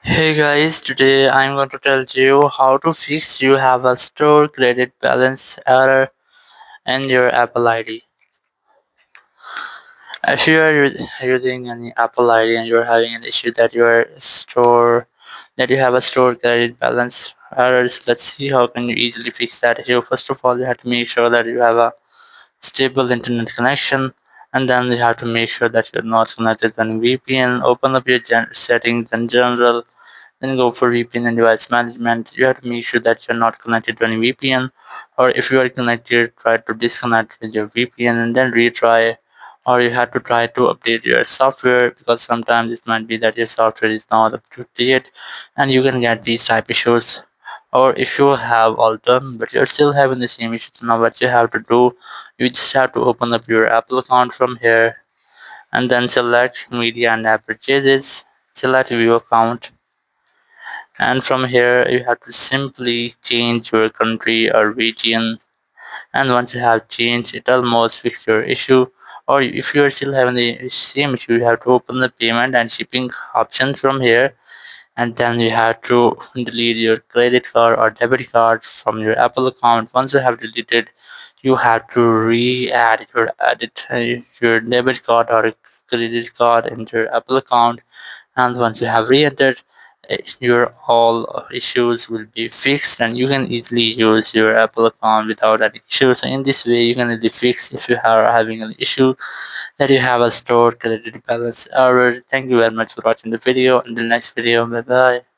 Hey guys, today I'm going to tell you how to fix you have a store credit balance error in your Apple ID. If you are using any Apple ID and you're having an issue that you have a store credit balance errors, let's see how can you easily fix that issue. First of all, you have to make sure that you have a stable internet connection, and then you have to make sure that you're not connected to any VPN. Open up your settings in general. Then go for VPN and device management. You have to make sure that you're not connected to any VPN, or if you are connected, try to disconnect with your VPN and then retry. Or you have to try to update your software, because sometimes it might be that your software is not up to date and you can get these type issues. Or if you have all done but you're still having the same issues, now what you have to do, you just have to open up your Apple account from here and then select media and app purchases, select view account, and from here you have to simply change your country or region. And once you have changed, it almost fix your issue. Or if you are still having the same issue, you have to open the payment and shipping options from here, and then you have to delete your credit card or debit card from your Apple account. Once you have deleted, you have to re-add your debit card or credit card into your Apple account. And once you have re-entered, your all issues will be fixed and you can easily use your Apple account without any issues. So in this way you can easily fix if you are having an issue that you have a stored credit balance error. Thank you very much for watching the video. Until next video, bye bye.